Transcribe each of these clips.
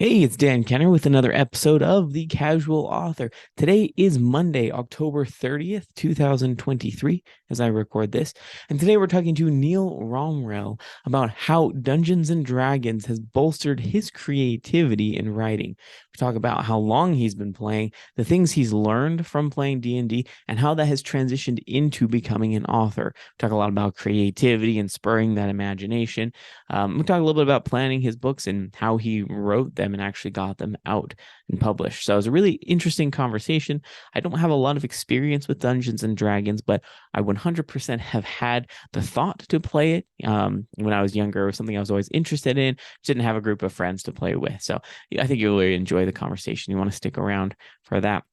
Hey, it's Dan Kenner with another episode of The Casual Author. Today is Monday, October 30th, 2023, as I record this. And today we're talking to Neal Romriell about how Dungeons and Dragons has bolstered his creativity in writing. We talk about how long he's been playing, the things he's learned from playing D&D, and how that has transitioned into becoming an author. We talk a lot about creativity and spurring that imagination. We talk a little bit about planning his books and how he wrote them and actually got them out and published. So it was a really interesting conversation. I don't have a lot of experience with Dungeons and Dragons, but I 100% have had the thought to play it when I was younger. It was something I was always interested in. Just didn't have a group of friends to play with. So I think you'll really enjoy the conversation. You want to stick around for that.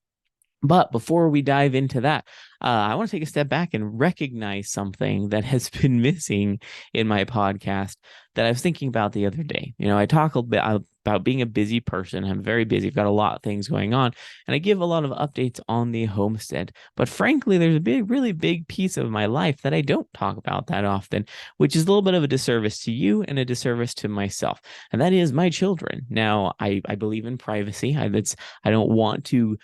But before we dive into that, I want to take a step back and recognize something that has been missing in my podcast that I was thinking about the other day. I talk a bit about being a busy person. I'm very busy. I've got a lot of things going on, and I give a lot of updates on the homestead. But frankly, there's a really big piece of my life that I don't talk about that often, which is a little bit of a disservice to you and a disservice to myself. And that is my children. Now, I believe in privacy. I don't want to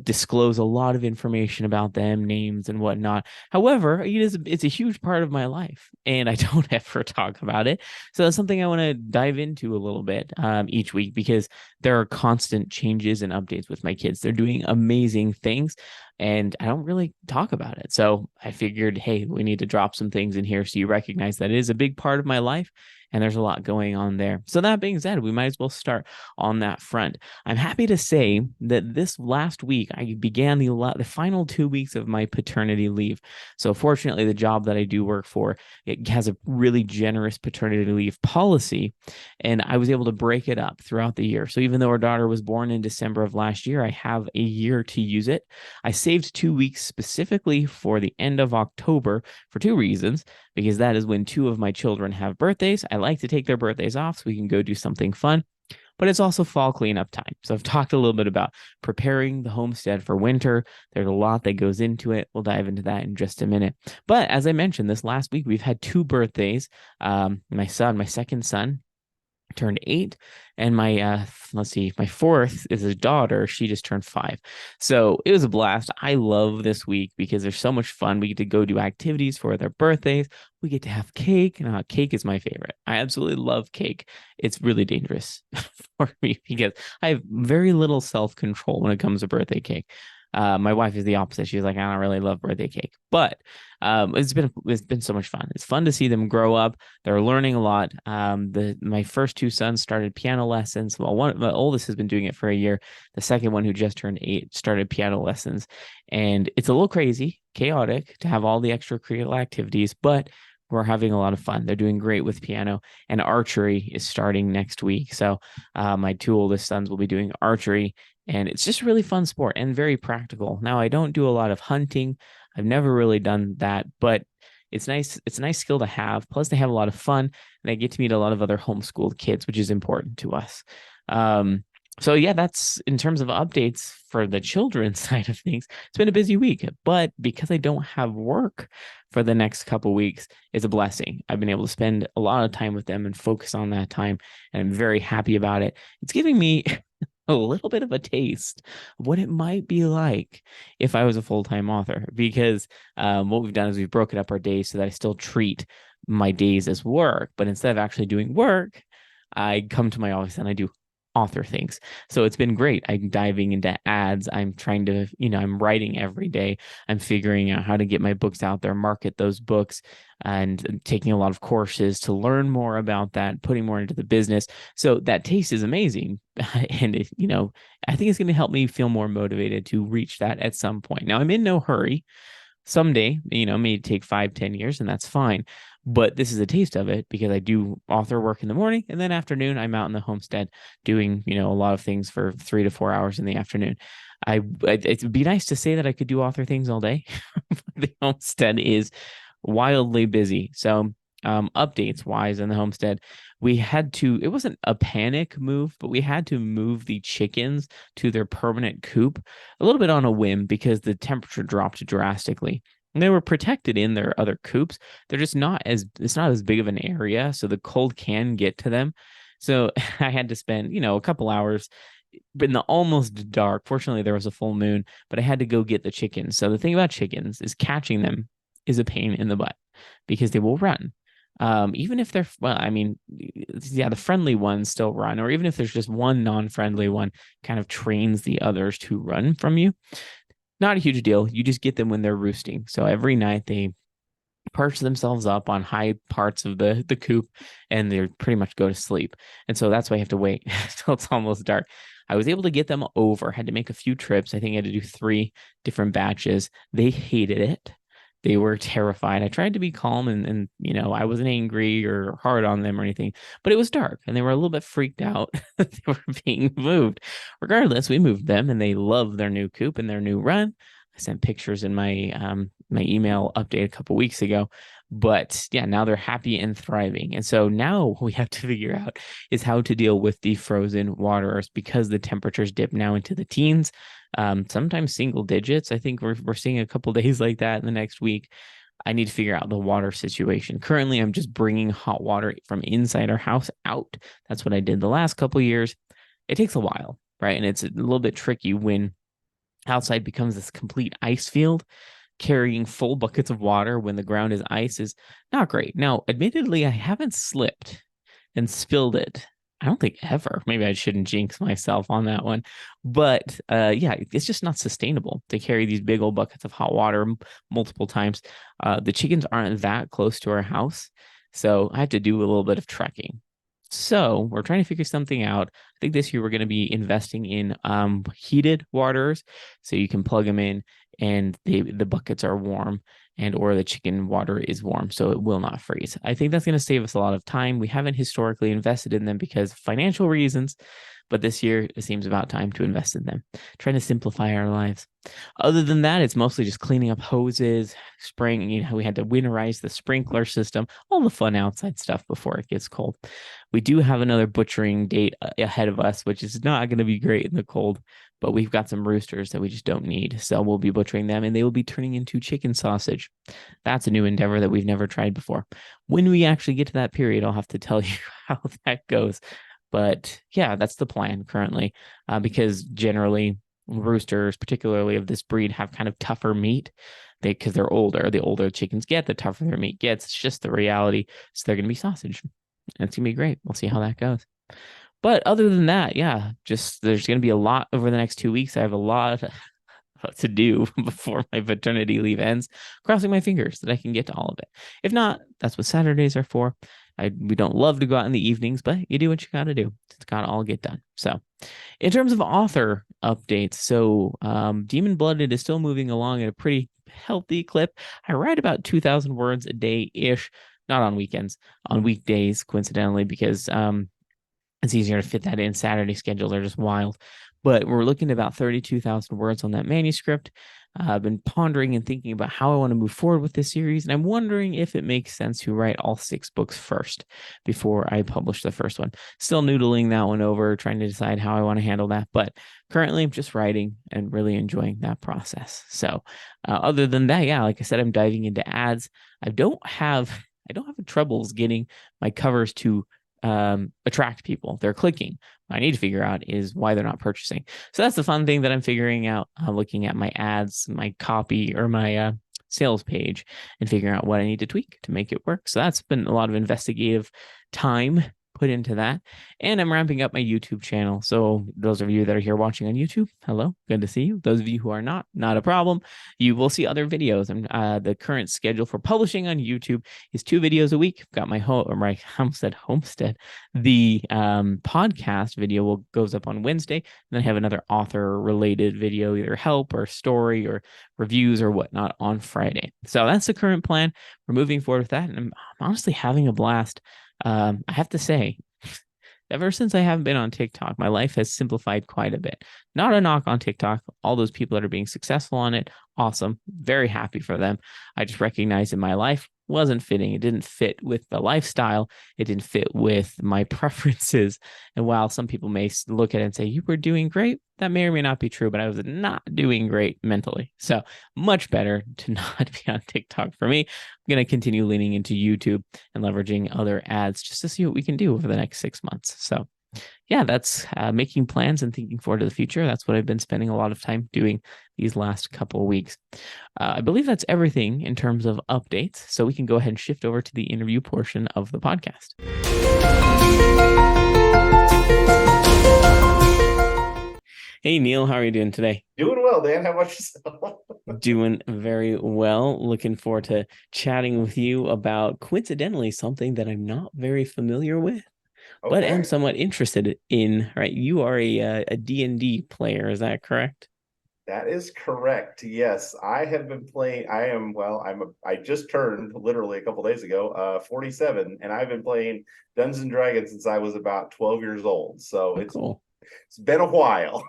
disclose a lot of information about them, names and whatnot. However, it's a huge part of my life, and I don't ever talk about it. So that's something I want to dive into a little bit each week because there are constant changes and updates with my kids. They're doing amazing things, and I don't really talk about it. So I figured, hey, we need to drop some things in here so you recognize that it is a big part of my life. And there's a lot going on there. So that being said, we might as well start on that front. I'm happy to say that this last week, I began the final 2 weeks of my paternity leave. So fortunately, the job that I do work for, it has a really generous paternity leave policy, and I was able to break it up throughout the year. So even though our daughter was born in December of last year, I have a year to use it. I saved 2 weeks specifically for the end of October for two reasons, because that is when two of my children have birthdays. I like to take their birthdays off so we can go do something fun, but it's also fall cleanup time. So I've talked a little bit about preparing the homestead for winter. There's a lot that goes into it. We'll dive into that in just a minute. But as I mentioned, this last week, we've had two birthdays. My second son, turned 8, and my fourth is a daughter. She just turned 5. So it was a blast. I love this week because there's so much fun. We get to go do activities for their birthdays. We get to have cake, and cake is my favorite. I absolutely love cake. It's really dangerous for me because I have very little self-control when it comes to birthday cake. My wife is the opposite. She's like, I don't really love birthday cake, but it's been so much fun. It's fun to see them grow up. They're learning a lot. My first two sons started piano lessons. Well, my oldest has been doing it for a year. The second one, who just turned 8, started piano lessons, and it's a little crazy, chaotic to have all the extracurricular activities, but we're having a lot of fun. They're doing great with piano, and archery is starting next week. So my two oldest sons will be doing archery, and it's just a really fun sport and very practical. Now, I don't do a lot of hunting. I've never really done that, but it's nice. It's a nice skill to have. Plus, they have a lot of fun, and I get to meet a lot of other homeschooled kids, which is important to us. So yeah, that's in terms of updates for the children's side of things. It's been a busy week, but because I don't have work for the next couple weeks, it's a blessing. I've been able to spend a lot of time with them and focus on that time, and I'm very happy about it. It's giving me a little bit of a taste of what it might be like if I was a full-time author, because what we've done is we've broken up our days so that I still treat my days as work, but instead of actually doing work, I come to my office and I do author things. So it's been great. I'm diving into ads. I'm trying to, I'm writing every day. I'm figuring out how to get my books out there, market those books, and taking a lot of courses to learn more about that, putting more into the business. So that taste is amazing. And, I think it's going to help me feel more motivated to reach that at some point. Now, I'm in no hurry. Someday, may take 5-10 years, and that's fine. But this is a taste of it because I do author work in the morning, and then afternoon I'm out in the homestead doing, a lot of things for 3 to 4 hours in the afternoon. It'd be nice to say that I could do author things all day. The homestead is wildly busy. So updates wise in the homestead, it wasn't a panic move, but we had to move the chickens to their permanent coop a little bit on a whim because the temperature dropped drastically. And they were protected in their other coops. It's not as big of an area, so the cold can get to them. So I had to spend, a couple hours in the almost dark. Fortunately, there was a full moon, but I had to go get the chickens. So the thing about chickens is catching them is a pain in the butt because they will run. Even if they're, well, I mean, yeah, the friendly ones still run, or even if there's just one non-friendly one, kind of trains the others to run from you. Not a huge deal. You just get them when they're roosting. So every night they perch themselves up on high parts of the coop and they pretty much go to sleep. And so that's why you have to wait until it's almost dark. I was able to get them over, had to make a few trips. I think I had to do 3 different batches. They hated it. They were terrified. I tried to be calm and I wasn't angry or hard on them or anything, but it was dark and they were a little bit freaked out that they were being moved. Regardless, we moved them and they love their new coop and their new run. I sent pictures in my email update a couple weeks ago. But yeah, now they're happy and thriving. And so now what we have to figure out is how to deal with the frozen waters because the temperatures dip now into the teens, sometimes single digits. I think we're seeing a couple days like that in the next week. I need to figure out the water situation. Currently, I'm just bringing hot water from inside our house out. That's what I did the last couple years. It takes a while, right? And it's a little bit tricky when outside becomes this complete ice field. Carrying full buckets of water when the ground is ice is not great. Now, admittedly, I haven't slipped and spilled it. I don't think ever. Maybe I shouldn't jinx myself on that one. But yeah, it's just not sustainable to carry these big old buckets of hot water multiple times. The chickens aren't that close to our house. So I have to do a little bit of trekking. So we're trying to figure something out. I think this year we're going to be investing in heated waters, so you can plug them in, and the buckets are warm, and or the chicken water is warm, so it will not freeze. I think that's going to save us a lot of time. We haven't historically invested in them because of financial reasons, but this year it seems about time to invest in them, trying to simplify our lives. Other than that, it's mostly just cleaning up hoses, spraying. We had to winterize the sprinkler system, all the fun outside stuff before it gets cold. We do have another butchering date ahead of us, which is not going to be great in the cold, but we've got some roosters that we just don't need. So we'll be butchering them and they will be turning into chicken sausage. That's a new endeavor that we've never tried before. When we actually get to that period, I'll have to tell you how that goes. But yeah, that's the plan currently, because generally roosters, particularly of this breed, have kind of tougher meat. Because they're older. The older chickens get, the tougher their meat gets. It's just the reality. So they're going to be sausage. And it's going to be great. We'll see how that goes. But other than that, yeah, just there's going to be a lot over the next 2 weeks. I have a lot to do before my paternity leave ends, crossing my fingers that I can get to all of it. If not, that's what Saturdays are for. We don't love to go out in the evenings, but you do what you got to do. It's got to all get done. So in terms of author updates, so Demon Blooded is still moving along at a pretty healthy clip. I write about 2,000 words a day-ish, not on weekends, on weekdays, coincidentally, because it's easier to fit that in. Saturday schedules are just wild. But we're looking at about 32,000 words on that manuscript. I've been pondering and thinking about how I want to move forward with this series, and I'm wondering if it makes sense to write all 6 books first before I publish the first one. Still noodling that one over, trying to decide how I want to handle that, but currently I'm just writing and really enjoying that process. So other than that, yeah, like I said, I'm diving into ads. I don't have troubles getting my covers to attract people. They're clicking. What I need to figure out is why they're not purchasing. So that's the fun thing that I'm figuring out, looking at my ads, my copy, or my sales page, and figuring out what I need to tweak to make it work. So that's been a lot of investigative time put into that. And I'm ramping up my YouTube channel. So those of you that are here watching on YouTube, hello, good to see you. Those of you who are not a problem. You will see other videos. And the current schedule for publishing on YouTube is 2 videos a week. I've got my homestead. The podcast video goes up on Wednesday, and then I have another author related video, either help or story or reviews or whatnot, on Friday. So that's the current plan. We're moving forward with that, and I'm honestly having a blast. I have to say, ever since I haven't been on TikTok, my life has simplified quite a bit. Not a knock on TikTok. All those people that are being successful on it, awesome. Very happy for them. I just recognize in my life, wasn't fitting. It didn't fit with the lifestyle. It didn't fit with my preferences. And while some people may look at it and say, you were doing great, that may or may not be true, but I was not doing great mentally. So much better to not be on TikTok for me. I'm going to continue leaning into YouTube and leveraging other ads just to see what we can do over the next 6 months. So yeah, that's making plans and thinking forward to the future. That's what I've been spending a lot of time doing these last couple of weeks. I believe that's everything in terms of updates. So we can go ahead and shift over to the interview portion of the podcast. Hey, Neil, how are you doing today? Doing well, Dan. How about yourself? Doing very well. Looking forward to chatting with you about, coincidentally, something that I'm not very familiar with, but am Okay. somewhat interested in. Right, you are a D&D player, is that correct? That is correct. Yes, I have been playing. I just turned literally a couple days ago, 47, and I've been playing Dungeons and Dragons since I was about 12 years old. So Oh, it's cool. it's been a while.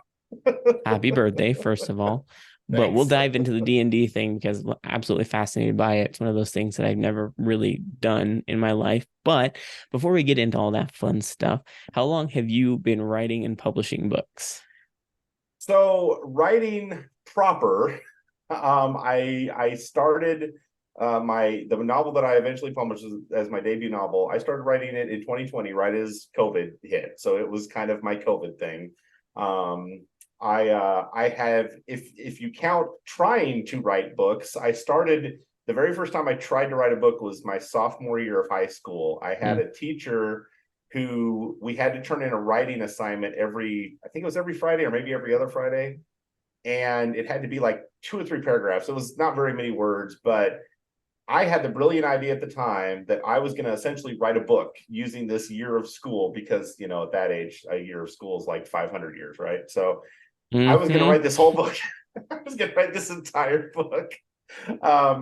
Happy birthday, first of all. But we'll Thanks. dive into the D&D thing because I'm absolutely fascinated by it. It's one of those things that I've never really done in my life. But before we get into all that fun stuff, how long have you been writing and publishing books? So writing proper, I started the novel that I eventually published as my debut novel. I started writing it in 2020, right as COVID hit. So it was kind of my COVID thing. Um, I have, if you count trying to write books, I started the very first time I tried to write a book was my sophomore year of high school. I had Mm. a teacher who we had to turn in a writing assignment I think it was every Friday or maybe every other Friday. And it had to be like 2 or 3 paragraphs. It was not very many words, but I had the brilliant idea at the time that I was going to essentially write a book using this year of school because, at that age, a year of school is like 500 years, right? So I was going to Hmm. write this whole book. I was going to write this entire book,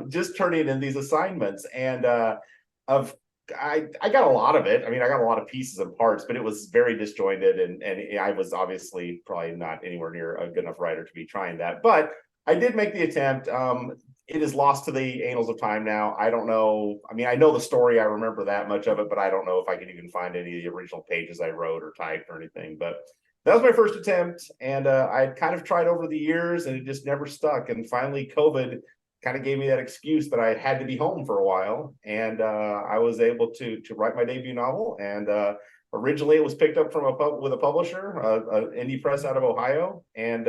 just turning in these assignments. And of I got a lot of it. I mean, I got a lot of pieces and parts, but it was very disjointed, and I was obviously probably not anywhere near a good enough writer to be trying that. But I did make the attempt. It is lost to the annals of time now. I don't know. I mean, I know the story. I remember that much of it, but I don't know if I can even find any of the original pages I wrote or typed or anything. But that was my first attempt, and I kind of tried over the years, and it just never stuck. And finally, COVID kind of gave me that excuse that I had to be home for a while, and I was able to write my debut novel. And originally, it was picked up from with a publisher, an indie press out of Ohio, and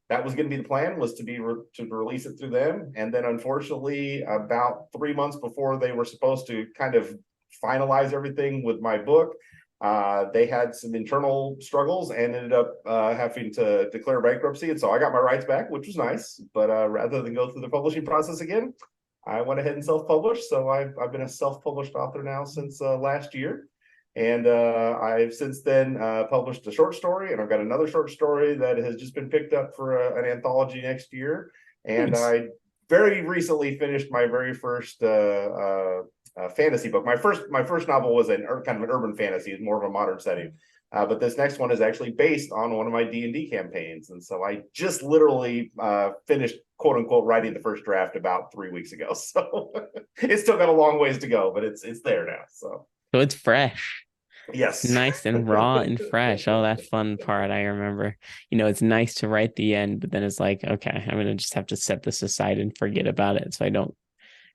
that was going to be the plan, was to release it through them. And then, unfortunately, about 3 months before they were supposed to kind of finalize everything with my book, they had some internal struggles and ended up having to declare bankruptcy. And so I got my rights back, which was nice. But rather than go through the publishing process again, I went ahead and self-published. So I've been a self-published author now since last year. And I've since then published a short story, and I've got another short story that has just been picked up for an anthology next year. And Nice. I very recently finished my very first fantasy book. My first novel was kind of an urban fantasy, it's more of a modern setting. But this next one is actually based on one of my D&D campaigns, and so I just literally finished, quote unquote, writing the first draft about 3 weeks ago. So it's still got a long ways to go, but it's there now. So So it's fresh. yes. Nice and raw and fresh. Oh, that fun part I remember. It's nice to write the end, but then it's like, okay, I'm gonna just have to set this aside and forget about it so I don't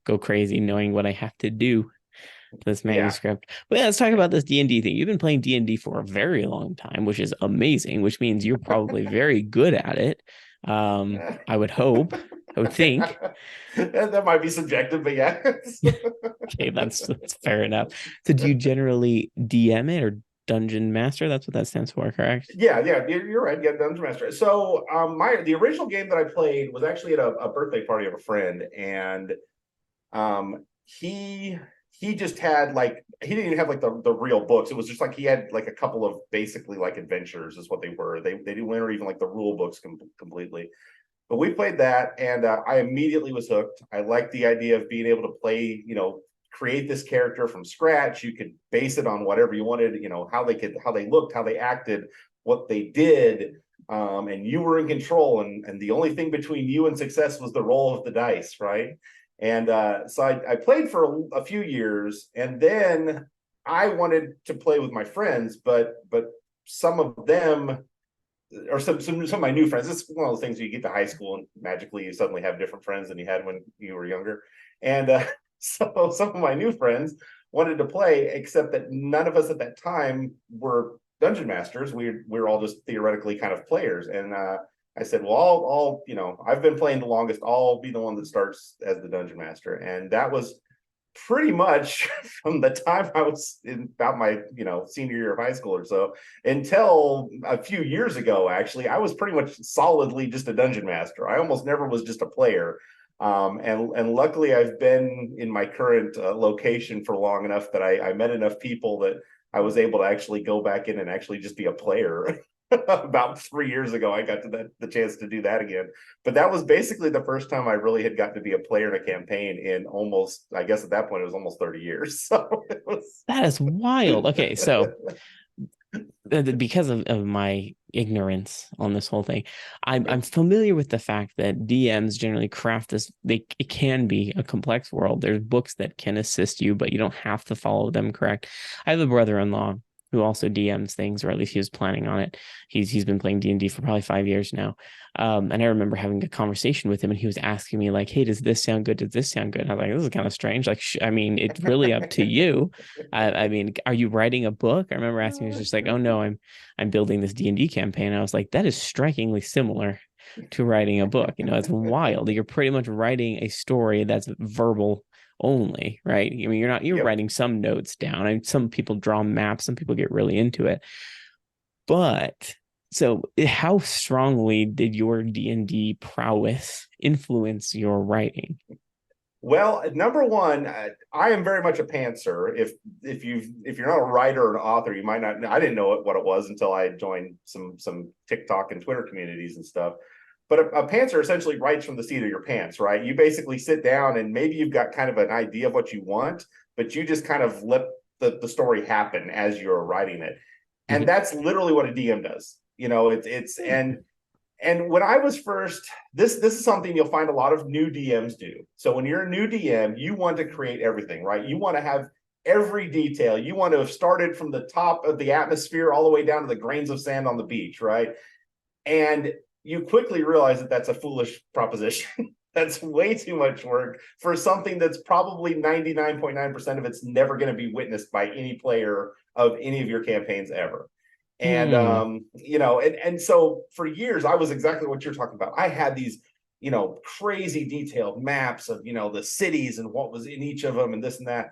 go crazy knowing what I have to do to this Yeah. manuscript. But yeah, let's talk about this D&D thing. You've been playing D&D for a very long time, which is amazing, which means you're probably very good at it. I would hope, I would think. That might be subjective, but yeah. Okay, that's fair enough. So do you generally DM it or dungeon master? That's what that stands for, correct? Yeah, you're right. Yeah, Dungeon Master. So, the original game that I played was actually at a birthday party of a friend, and he just had like he didn't even have like the real books. It was just like he had like a couple of basically like adventures, is what they were. They didn't enter even like the rule books completely. But we played that, and I immediately was hooked. I liked the idea of being able to play, create this character from scratch. You could base it on whatever you wanted, how they looked, how they acted, what they did, and you were in control. And the only thing between you and success was the roll of the dice, right? And so I played for a few years, and then I wanted to play with my friends, but some of them, or some of my new friends. This is one of those things where you get to high school and magically you suddenly have different friends than you had when you were younger. And so some of my new friends wanted to play, except that none of us at that time were dungeon masters. We were all just theoretically kind of players. And I said, well, I've been playing the longest. I'll be the one that starts as the dungeon master. And that was pretty much from the time I was in about my senior year of high school or so until a few years ago. Actually, I was pretty much solidly just a dungeon master. I almost never was just a player. And luckily I've been in my current location for long enough that I met enough people that I was able to actually go back in and actually just be a player. About 3 years ago, I got to the chance to do that again. But that was basically the first time I really had got to be a player in a campaign in almost, I guess at that point, it was almost 30 years. So it was... That is wild. Okay, so because of my ignorance on this whole thing, I'm familiar with the fact that DMs generally craft this. It can be a complex world. There's books that can assist you, but you don't have to follow them correct. I have a brother-in-law who also DMs things, or at least he was planning on it. He's been playing D&D for probably 5 years now. And I remember having a conversation with him, and he was asking me like, "Hey, does this sound good? Does this sound good?" And I was like, "This is kind of strange. Like, I mean, it's really up to you. I mean, are you writing a book?" I remember asking, he was just like, "Oh no, I'm building this D&D campaign." And I was like, "That is strikingly similar to writing a book. It's wild. You're pretty much writing a story that's verbal only, right? I mean, you're Yep. writing some notes down. I mean, some people draw maps, some people get really into it. But so how strongly did your D&D prowess influence your writing? Well, number one, I am very much a pantser. If you're not a writer or an author, you might not. I didn't know what it was until I joined some TikTok and Twitter communities and stuff. But a pantser essentially writes from the seat of your pants, right? You basically sit down and maybe you've got kind of an idea of what you want, but you just kind of let the story happen as you're writing it. And Mhm. that's literally what a DM does. It's and when I was first, this is something you'll find a lot of new DMs do. So when you're a new DM, you want to create everything, right? You want to have every detail. You want to have started from the top of the atmosphere all the way down to the grains of sand on the beach, right? And you quickly realize that that's a foolish proposition. That's way too much work for something that's probably 99.9% of it's never going to be witnessed by any player of any of your campaigns ever. And Hmm. and so for years I was exactly what you're talking about. I had these crazy detailed maps of the cities and what was in each of them and this and that.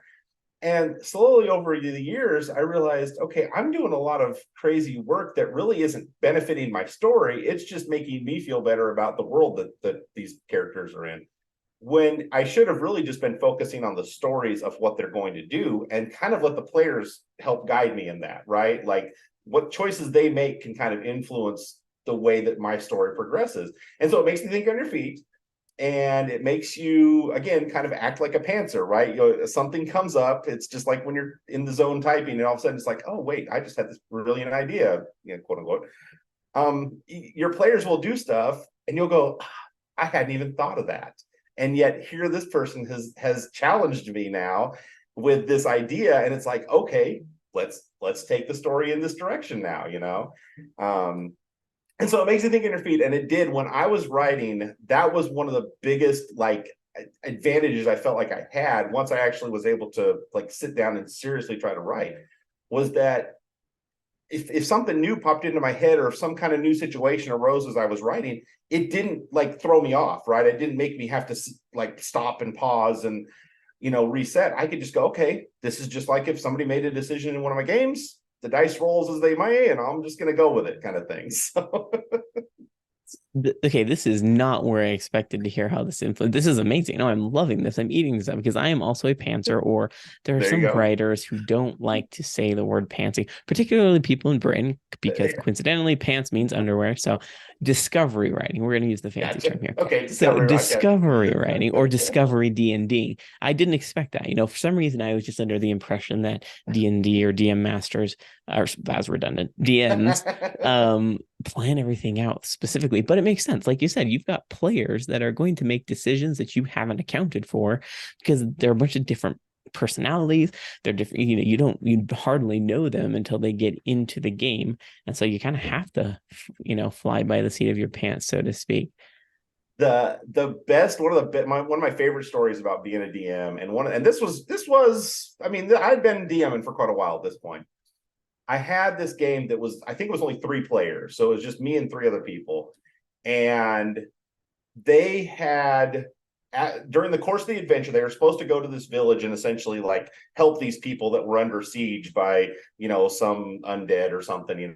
And slowly over the years, I realized, okay, I'm doing a lot of crazy work that really isn't benefiting my story. It's just making me feel better about the world that these characters are in. When I should have really just been focusing on the stories of what they're going to do and kind of let the players help guide me in that, right? Like what choices they make can kind of influence the way that my story progresses. And so it makes me think on your feet, and it makes you again kind of act like a pantser, right? Something comes up, it's just like when you're in the zone typing and all of a sudden it's like, oh wait, I just had this brilliant idea, quote unquote. Your players will do stuff and you'll go, I hadn't even thought of that, and yet here this person has challenged me now with this idea, and it's like, okay, let's take the story in this direction now. And so it makes you think on your feet. And it did when I was writing. That was one of the biggest like advantages I felt like I had once I actually was able to like sit down and seriously try to write, was that if something new popped into my head or if some kind of new situation arose as I was writing, it didn't like throw me off, right? It didn't make me have to like stop and pause and reset. I could just go, okay, this is just like if somebody made a decision in one of my games, the dice rolls as they may, and I'm just going to go with it kind of thing. So Okay, this is not where I expected to hear how this influence. This is amazing. No, I'm loving this. I'm eating this up because I am also a pantser, or there are there you some go. writers who don't like to say the word pantsing, particularly people in Britain, because coincidentally, pants means underwear. So discovery writing. We're going to use the fancy Gotcha. term here. Okay, So discovery. I discovery writing or got discovery D&D. I didn't expect that. For some reason I was just under the impression that D&D or DM masters, or that's redundant, DMs, you. plan everything out specifically. But it makes sense. Like you said, you've got players that are going to make decisions that you haven't accounted for because there are a bunch of different personalities. They're different. You hardly know them until they get into the game, and so you kind of have to fly by the seat of your pants, so to speak. The best one of my favorite stories about being a DM, and this was I mean, I'd been DMing for quite a while at this point. I had this game that was, I think it was only 3 players, so it was just me and 3 other people, and they had during the course of the adventure, they were supposed to go to this village and essentially like help these people that were under siege by some undead or something,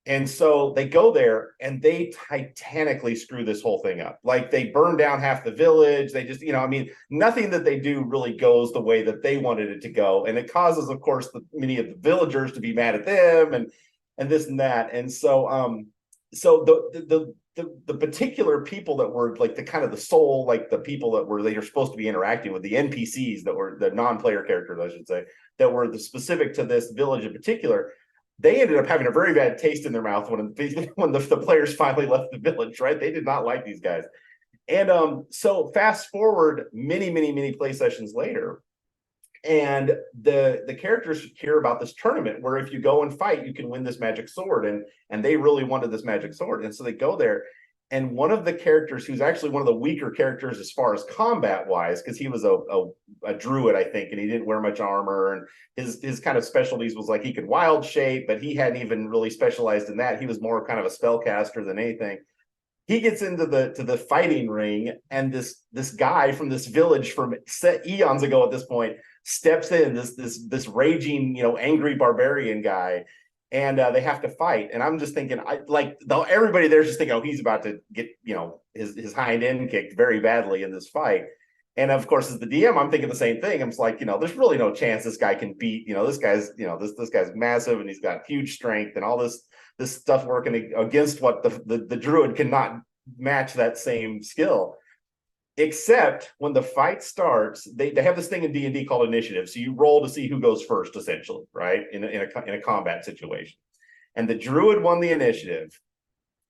and so they go there and they titanically screw this whole thing up. Like they burn down half the village. They just, I mean, nothing that they do really goes the way that they wanted it to go. And it causes, of course, many of the villagers to be mad at them and this and that. And so the particular people that were like the kind of the soul, like the people that were they are supposed to be interacting with, the NPCs that were the non-player characters, I should say, that were the specific to this village in particular, they ended up having a very bad taste in their mouth when the players finally left the village, right? They did not like these guys. And so fast forward many play sessions later, and the characters hear about this tournament where if you go and fight, you can win this magic sword, and they really wanted this magic sword, and so they go there. And one of the characters, who's actually one of the weaker characters as far as combat wise, because he was a druid, I think, and he didn't wear much armor, and his kind of specialties was like he could wild shape, but he hadn't even really specialized in that. He was more kind of a spellcaster than anything. He gets into the fighting ring, and this guy from this village from eons ago at this point steps in, this raging, angry barbarian guy, and they have to fight. And I'm just thinking, everybody there's just thinking, oh, he's about to get his hind end kicked very badly in this fight. And of course, as the DM, I'm thinking the same thing. I'm just like, there's really no chance this guy can beat, this guy's, this guy's massive and he's got huge strength and all this stuff working against what the druid cannot match that same skill. Except when the fight starts, they have this thing in D&D called initiative. So you roll to see who goes first, essentially, right? In a combat situation. And the druid won the initiative.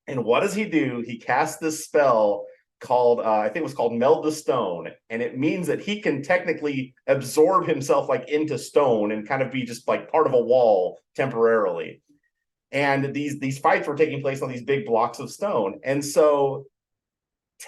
And what does he do? He casts this spell called, I think it was called Meld to Stone. And it means that he can technically absorb himself like into stone and kind of be just like part of a wall temporarily. And these fights were taking place on these big blocks of stone. And so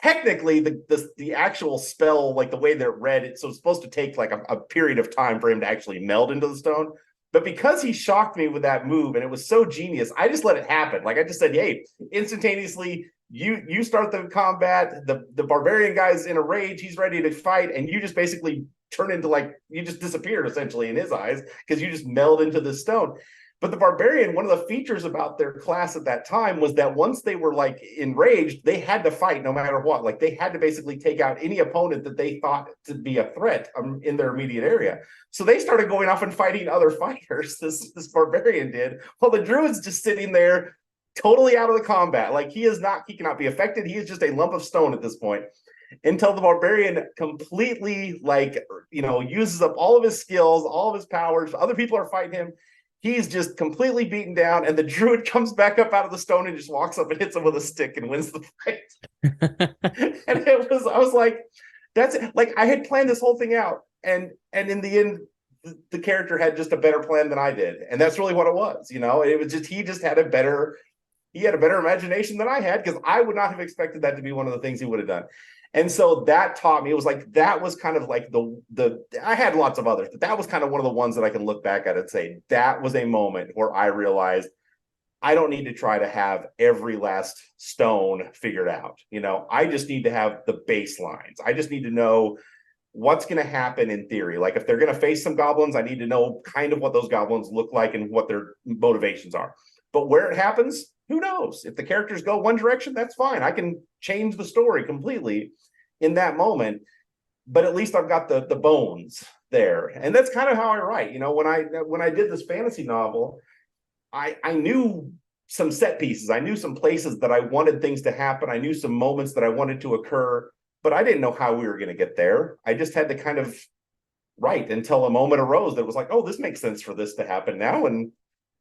technically the actual spell, like the way they're read, so it's supposed to take like a period of time for him to actually meld into the stone. But because he shocked me with that move and it was so genius, I just let it happen. Like I just said, hey, instantaneously, you start the combat, the barbarian guy's in a rage, he's ready to fight, and you just basically turn into like, you just disappeared essentially in his eyes because you just meld into the stone. But the barbarian, one of the features about their class at that time was that once they were like enraged, they had to fight no matter what. Like they had to basically take out any opponent that they thought to be a threat in their immediate area. So they started going off and fighting other fighters. This barbarian did, while the druid's just sitting there totally out of the combat. Like he cannot be affected. He is just a lump of stone at this point, until the barbarian completely uses up all of his skills, all of his powers. Other people are fighting him. He's just completely beaten down, and the druid comes back up out of the stone and just walks up and hits him with a stick and wins the fight. And I was like, that's it. Like I had planned this whole thing out, and in the end, the character had just a better plan than I did, and that's really what it was. It was just he had a better imagination than I had, because I would not have expected that to be one of the things he would have done. And so that taught me, it was like, that was kind of like I had lots of others, but that was kind of one of the ones that I can look back at and say, that was a moment where I realized I don't need to try to have every last stone figured out. I just need to have the baselines. I just need to know what's going to happen in theory. Like if they're going to face some goblins, I need to know kind of what those goblins look like and what their motivations are. But where it happens, who knows? If the characters go one direction, that's fine. I can change the story completely in that moment, but at least I've got the bones there. And that's kind of how I write. When I did this fantasy novel, I knew some set pieces. I knew some places that I wanted things to happen. I knew some moments that I wanted to occur, but I didn't know how we were going to get there. I just had to kind of write until a moment arose that was like, oh, this makes sense for this to happen now. And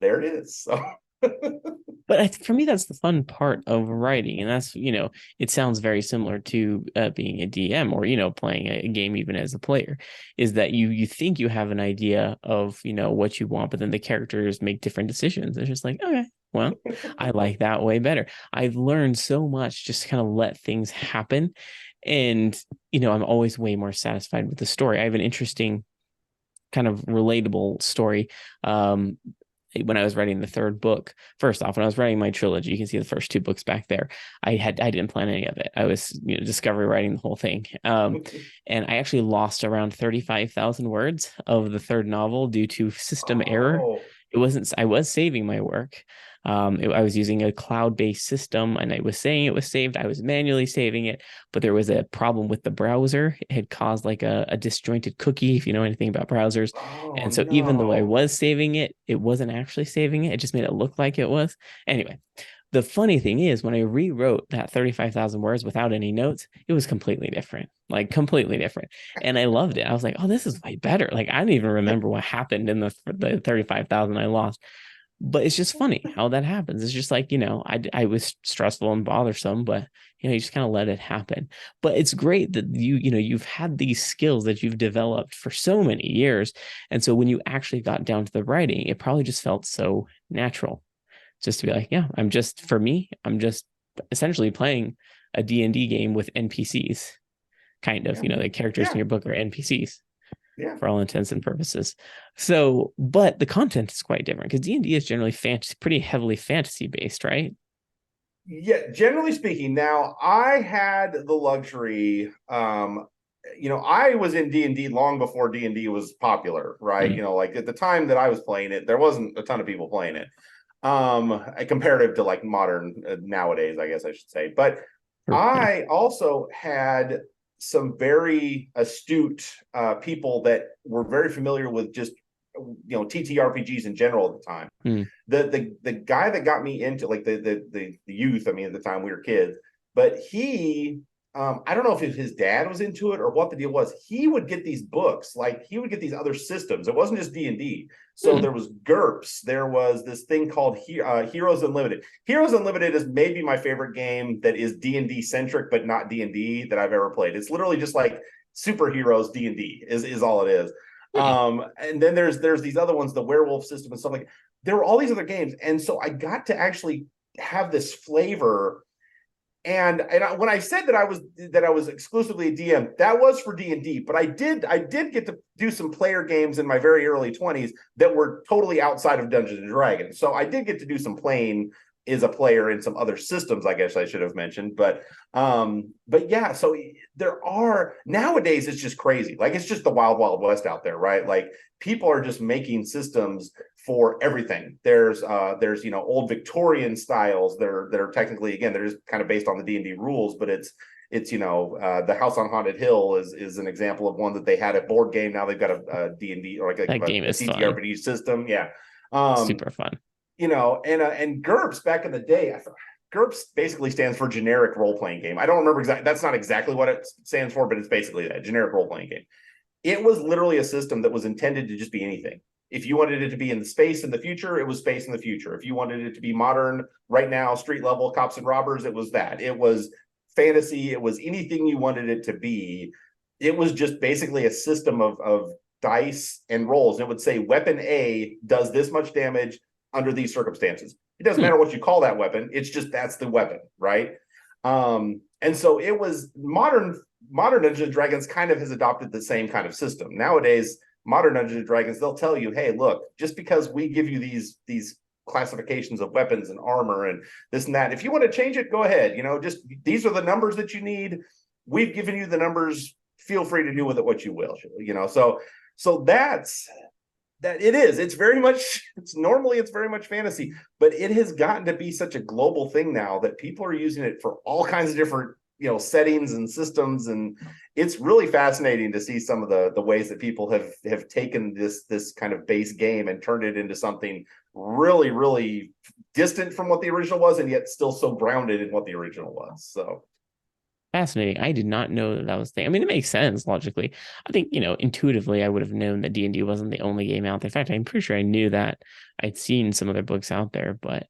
there it is. So But for me, that's the fun part of writing, and that's it sounds very similar to being a DM or playing a game even as a player, is that you think you have an idea of what you want, but then the characters make different decisions. It's just like, okay, well, I like that way better. I've learned so much just to kind of let things happen, and I'm always way more satisfied with the story. I have an interesting kind of relatable story. When I was writing the third book, first off, when I was writing my trilogy, you can see the first two books back there. I didn't plan any of it. I was, discovery writing the whole thing. And I actually lost around 35,000 words of the third novel due to system error. I was saving my work. I was using a cloud-based system, and I was saying it was saved. I was manually saving it, but there was a problem with the browser. It had caused like a disjointed cookie, if you know anything about browsers. And so even though I was saving it, it wasn't actually saving it. It just made it look like it was. Anyway, the funny thing is, when I rewrote that 35,000 words without any notes, it was completely different, like completely different. And I loved it. I was like, oh, this is way better. Like, I don't even remember what happened in the 35,000 I lost. But it's just funny how that happens. It's just like, I was stressful and bothersome, but you just kind of let it happen. But it's great that you've had these skills that you've developed for so many years. And so when you actually got down to the writing, it probably just felt so natural just to be like, yeah, I'm just essentially playing a D&D game with NPCs, kind of, the characters in your book are NPCs. Yeah. For all intents and purposes. So, but the content is quite different because D&D is generally pretty heavily fantasy based, right? Yeah, generally speaking. Now, I had the luxury, I was in D&D long before D&D was popular, right? Like at the time that I was playing it, there wasn't a ton of people playing it. Comparative to like modern nowadays, I guess I should say. But I also had some very astute people that were very familiar with just TTRPGs in general at the time. The guy that got me into like the youth, I mean, at the time we were kids, but he I don't know if his dad was into it or what the deal was. He would get these books, like he would get these other systems. It wasn't just D&D. So there was GURPS. There was this thing called Heroes Unlimited. Heroes Unlimited is maybe my favorite game that is D&D centric, but not D&D that I've ever played. It's literally just like superheroes D&D is all it is. And then there's these other ones, the werewolf system and stuff like that. There were all these other games. And so I got to actually have this flavor. And when I said that I was exclusively a DM, that was for D&D, but I did get to do some player games in my very early 20s that were totally outside of Dungeons and Dragons. So I did get to do some playing as a player in some other systems, I guess I should have mentioned. But yeah, so there are nowadays it's just crazy. Like it's just the wild, wild west out there, right? Like people are just making systems for everything. There's old Victorian styles that are technically, again, they're just kind of based on the D&D rules, but it's the House on Haunted Hill is an example of one that they had a board game. Now they've got a D&D or like a TTRPG system. Yeah. Super fun. And GURPS back in the day, GURPS basically stands for generic role-playing game. I don't remember exactly, that's not exactly what it stands for, but it's basically that, generic role-playing game. It was literally a system that was intended to just be anything. If you wanted it to be in the space in the future, it was space in the future. If you wanted it to be modern, right now, street level, cops and robbers, it was that. It was fantasy. It was anything you wanted it to be. It was just basically a system of dice and rolls. It would say weapon A does this much damage under these circumstances. It doesn't matter what you call that weapon. It's just that's the weapon, right? And so it was modern Dungeons and Dragons kind of has adopted the same kind of system. Nowadays, modern Dungeons and Dragons, they'll tell you, hey, look, just because we give you these classifications of weapons and armor and this and that, if you want to change it, go ahead. Just these are the numbers that you need. We've given you the numbers. Feel free to do with it what you will. So that's that. It is. It's very much. It's very much fantasy, but it has gotten to be such a global thing now that people are using it for all kinds of different settings and systems, and it's really fascinating to see some of the ways that people have taken this kind of base game and turned it into something really, really distant from what the original was, and yet still so grounded in what the original was. So Fascinating. I did not know that was the thing. I mean, it makes sense logically. I think, intuitively, I would have known that D&D wasn't the only game out there. In fact, I'm pretty sure I knew that. I'd seen some other books out there, but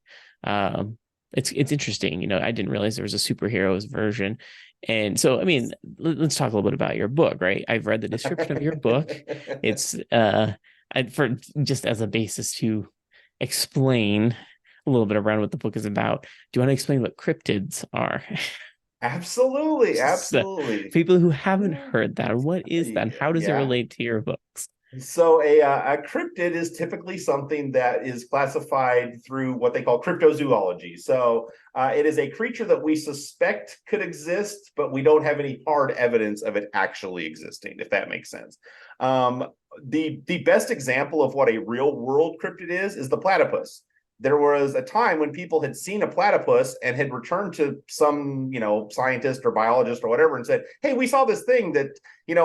it's interesting. I didn't realize there was a superheroes version. And so, I mean, let's talk a little bit about your book, right? I've read the description of your book. It's for just as a basis to explain a little bit around what the book is about. Do you want to explain what cryptids are? absolutely, So, absolutely. people who haven't heard that, what is that? How does it Yeah. relate to your books? So a cryptid is typically something that is classified through what they call cryptozoology. So it is a creature that we suspect could exist, but we don't have any hard evidence of it actually existing, if that makes sense. The best example of what a real world cryptid is the platypus. There was a time when people had seen a platypus and had returned to some, scientist or biologist or whatever and said, "Hey, we saw this thing that,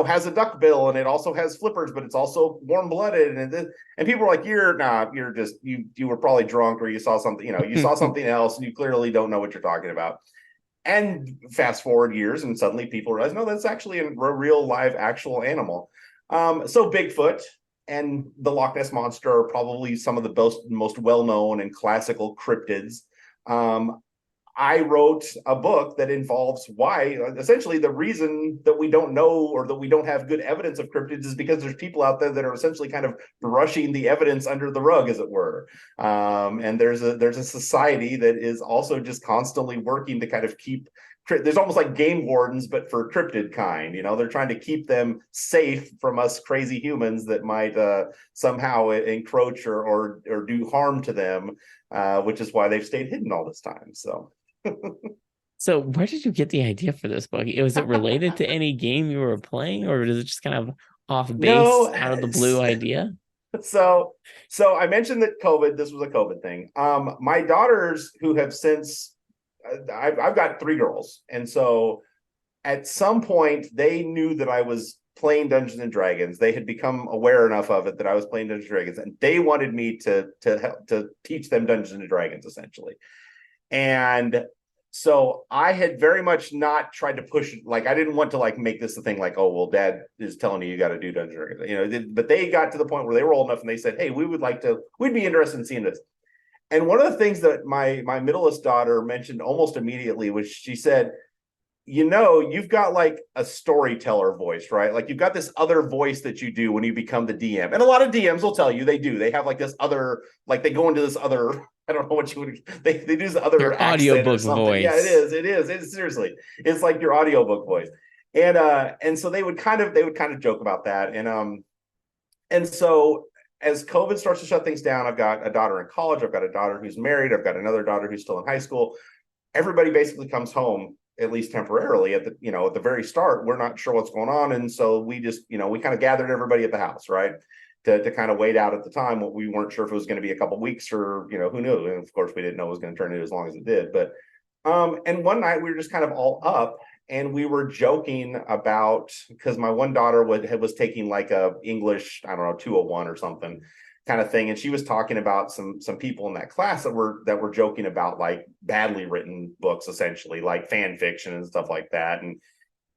has a duck bill and it also has flippers, but it's also warm blooded." And people were like, you're just, you were probably drunk, or you saw something, you saw something else and you clearly don't know what you're talking about. And fast forward years and suddenly people realize, no, that's actually a real live actual animal. So Bigfoot and the Loch Ness Monster are probably some of the most well-known and classical cryptids. I wrote a book that involves why, essentially, the reason that we don't know or that we don't have good evidence of cryptids is because there's people out there that are essentially kind of brushing the evidence under the rug, as it were. And there's a society that is also just constantly working to kind of keep. There's almost like game wardens, but for cryptid kind. They're trying to keep them safe from us crazy humans that might somehow encroach or do harm to them, which is why they've stayed hidden all this time. So, where did you get the idea for this book? Was it related to any game you were playing, or is it just kind of off base, No, out of the blue idea? so I mentioned that this was a COVID thing. My daughters, who have since, I've got 3 girls, and so at some point they knew that I was playing Dungeons and Dragons. They had become aware enough of it that I was playing Dungeons and Dragons, and they wanted me to help to teach them Dungeons and Dragons, essentially. And so I had very much not tried to push, like, I didn't want to like make this a thing like, oh, well, dad is telling you got to do Dungeons and Dragons, but they got to the point where they were old enough and they said, hey, we'd be interested in seeing this. And one of the things that my middleest daughter mentioned almost immediately was, she said, you've got like a storyteller voice, right? Like you've got this other voice that you do when you become the DM. And a lot of DMs will tell you they do. They have like this other, like they go into this other, I don't know what you would, they do this other Your accent or audiobook something. Yeah, voice. it is. It's seriously, it's like your audiobook voice. And so they would kind of joke about that. And so as COVID starts to shut things down, I've got a daughter in college, I've got a daughter who's married, I've got another daughter who's still in high school. Everybody basically comes home, at least temporarily, at the very start. We're not sure what's going on, and so we just we kind of gathered everybody at the house, right, to kind of wait out at the time. What we weren't sure if it was going to be a couple weeks or who knew, and of course we didn't know it was going to turn into as long as it did. But and one night we were just kind of all up and we were joking about, because my one daughter was taking like a English, I don't know, 201 or something kind of thing, and she was talking about some people in that class that were joking about like badly written books, essentially like fan fiction and stuff like that.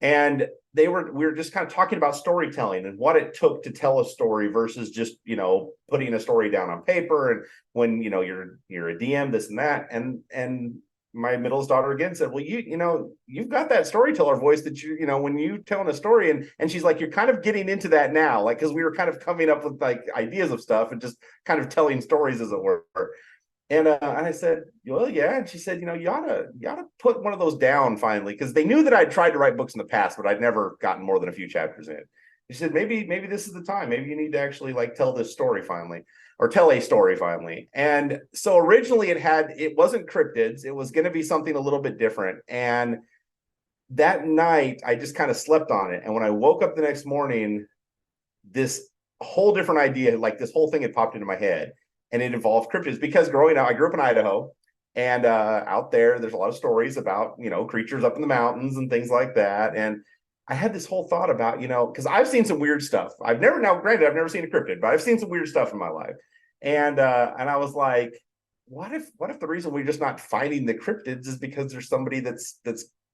And we were just kind of talking about storytelling and what it took to tell a story versus just putting a story down on paper. And when you're a DM, this and that, and my middle's daughter again said, well, you've got that storyteller voice that when you telling a story, and she's like, you're kind of getting into that now, like, because we were kind of coming up with like ideas of stuff and just kind of telling stories, as it were. And I said, well, yeah. And she said, you ought to put one of those down finally, because they knew that I'd tried to write books in the past, but I'd never gotten more than a few chapters in. She said, maybe this is the time. Maybe you need to actually like tell this story finally, or tell a story finally. And so originally it wasn't cryptids. It was going to be something a little bit different. And that night I just kind of slept on it. And when I woke up the next morning, this whole different idea, like this whole thing had popped into my head, and it involved cryptids, because growing up, I grew up in Idaho. And out there's a lot of stories about, creatures up in the mountains and things like that. And I had this whole thought about, because I've seen some weird stuff. Granted, I've never seen a cryptid, but I've seen some weird stuff in my life. And I was like, what if the reason we're just not finding the cryptids is because there's somebody that's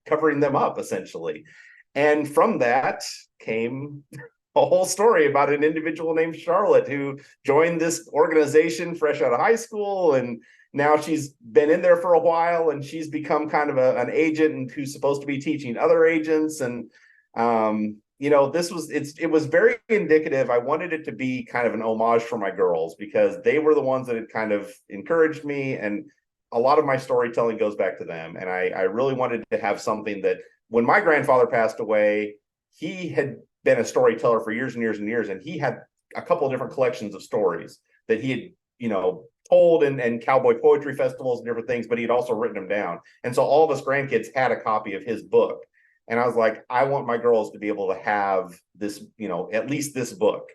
covering them up, essentially? And from that came a whole story about an individual named Charlotte who joined this organization fresh out of high school, and now she's been in there for a while, and she's become kind of an agent and who's supposed to be teaching other agents. And it was very indicative. I wanted it to be kind of an homage for my girls because they were the ones that had kind of encouraged me, and a lot of my storytelling goes back to them. And I really wanted to have something that, when my grandfather passed away, he had been a storyteller for years and years and years, and he had a couple of different collections of stories that he had, told and cowboy poetry festivals and different things, but he'd also written them down. And so all of us grandkids had a copy of his book. And I was like, I want my girls to be able to have this, at least this book.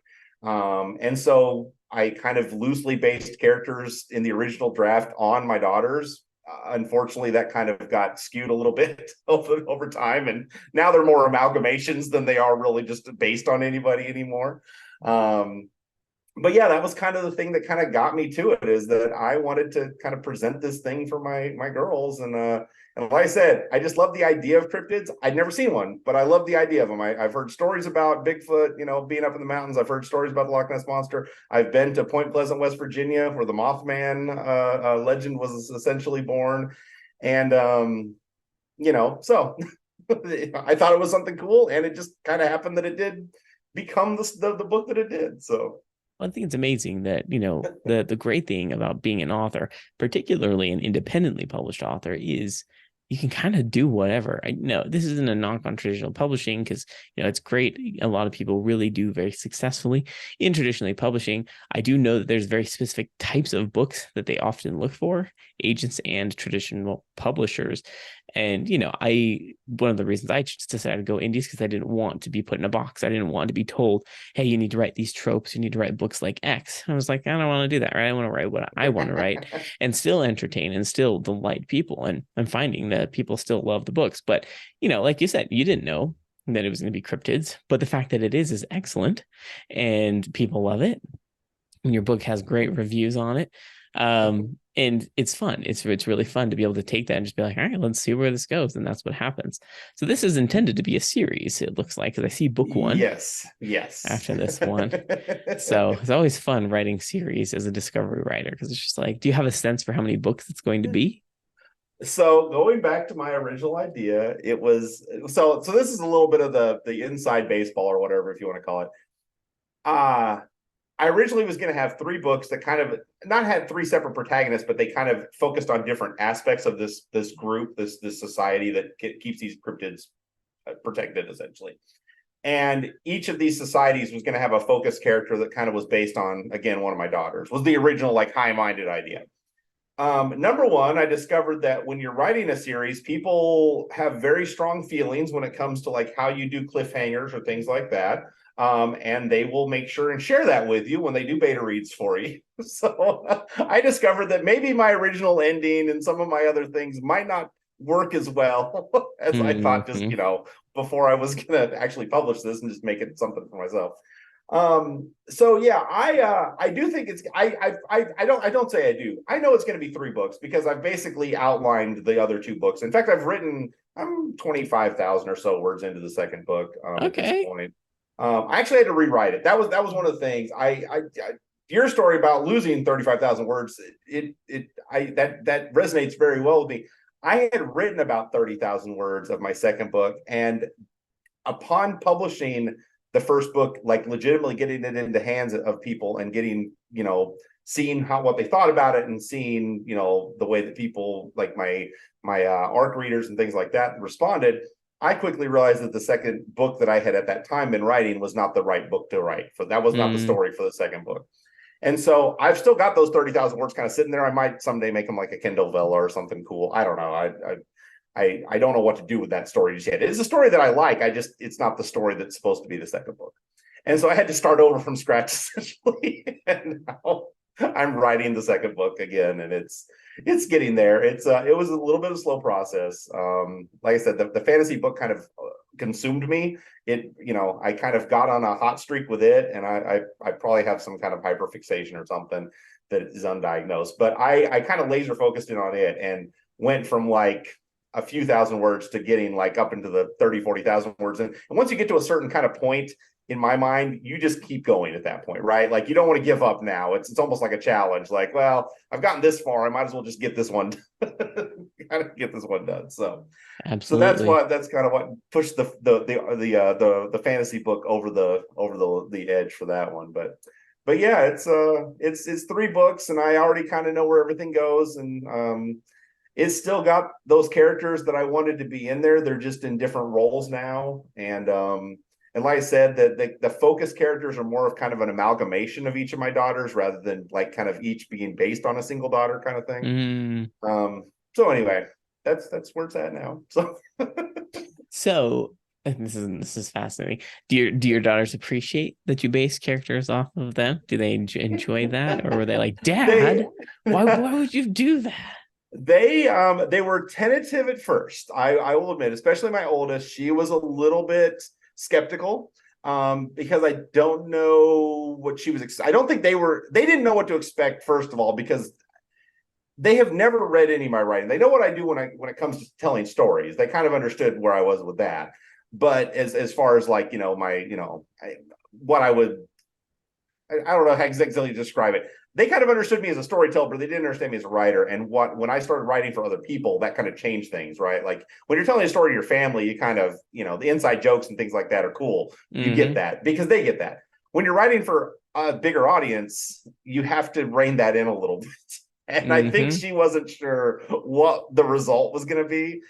And so I kind of loosely based characters in the original draft on my daughters. Unfortunately, that kind of got skewed a little bit over time. And now they're more amalgamations than they are really just based on anybody anymore. But yeah, that was kind of the thing that kind of got me to it, is that I wanted to kind of present this thing for my girls. And like I said, I just love the idea of cryptids. I'd never seen one, but I love the idea of them. I've heard stories about Bigfoot, being up in the mountains. I've heard stories about the Loch Ness Monster. I've been to Point Pleasant, West Virginia, where the Mothman legend was essentially born. And, so I thought it was something cool, and it just kind of happened that it did become the book that it did. So. I think it's amazing that, the great thing about being an author, particularly an independently published author, is you can kind of do whatever. I know this isn't a knock on traditional publishing, because, it's great. A lot of people really do very successfully in traditionally publishing. I do know that there's very specific types of books that they often look for, agents and traditional publishers. And, one of the reasons I just decided to go indie is because I didn't want to be put in a box. I didn't want to be told, hey, you need to write these tropes. You need to write books like X. I was like, I don't want to do that, right? I want to write what I want to write and still entertain and still delight people. And I'm finding that people still love the books. But, like you said, you didn't know that it was going to be cryptids. But the fact that it is excellent, and people love it. And your book has great reviews on it. And it's fun. It's really fun to be able to take that and just be like, all right, let's see where this goes. And that's what happens. So this is intended to be a series, it looks like, because I see book one. Yes. After this one. So it's always fun writing series as a discovery writer, because it's just like, do you have a sense for how many books it's going to be? So going back to my original idea, it was so this is a little bit of the inside baseball, or whatever, if you want to call it. I originally was going to have 3 books that kind of not had 3 separate protagonists, but they kind of focused on different aspects of this group, this society that keeps these cryptids protected, essentially. And each of these societies was going to have a focus character that kind of was based on, again, one of my daughters. Was the original like high-minded idea. Number one, I discovered that when you're writing a series, people have very strong feelings when it comes to like how you do cliffhangers or things like that. And they will make sure and share that with you when they do beta reads for you. So I discovered that maybe my original ending and some of my other things might not work as well as I thought, just, before I was going to actually publish this and just make it something for myself. So yeah, I do think it's, I don't say I do. I know it's going to be 3 books because I've basically outlined the other 2 books. In fact, I'm 25,000 or so words into the second book. At this point. I actually had to rewrite it. That was one of the things. Your story about losing 35,000 words, that resonates very well with me. I had written about 30,000 words of my second book, and upon publishing the first book, like legitimately getting it into hands of people and getting, seeing what they thought about it, and seeing, the way that people like my ARC readers and things like that responded, I quickly realized that the second book that I had at that time been writing was not the right book to write. That was not the story for the second book. And so I've still got those 30,000 words kind of sitting there. I might someday make them like a Kindle Vella or something cool. I don't know. I don't know what to do with that story just yet. It's a story that I like. It's not the story that's supposed to be the second book. And so I had to start over from scratch, essentially. And now I'm writing the second book again, and it's getting there. It was a little bit of a slow process. Like I said, the fantasy book kind of consumed me. I kind of got on a hot streak with it, and I probably have some kind of hyperfixation or something that is undiagnosed. But I kind of laser focused in on it and went from like a few thousand words to getting like up into the 30,000-40,000 words. And once you get to a certain kind of point, in my mind, you just keep going at that point, right? Like you don't want to give up now. It's almost like a challenge. Like, well, I've gotten this far, I might as well just get this one, kind of get this one done. So Absolutely. that's kind of what pushed the fantasy book over the edge for that one. But yeah, it's 3 books, and I already kind of know where everything goes, and it's still got those characters that I wanted to be in there. They're just in different roles now, and like I said, the focus characters are more of kind of an amalgamation of each of my daughters rather than like kind of each being based on a single daughter kind of thing. Mm. So anyway, that's where it's at now. So So this is fascinating. Do your daughters appreciate that you base characters off of them? Do they enjoy that, or were they like, they Dad, why would you do that? they were tentative at first. I will admit, especially my oldest, she was a little bit skeptical because I don't know what she was. I don't think they didn't know what to expect, first of all, because they have never read any of my writing. They know what I do when it comes to telling stories. They kind of understood where I was with that. But as far as like, what I would, I don't know how exactly to describe it. They kind of understood me as a storyteller, but they didn't understand me as a writer. And when I started writing for other people, that kind of changed things, right? Like when you're telling a story to your family, you kind of, the inside jokes and things like that are cool. You get Mm-hmm. that because they get that. When you're writing for a bigger audience, you have to rein that in a little bit. And I think Mm-hmm. she wasn't sure what the result was going to be.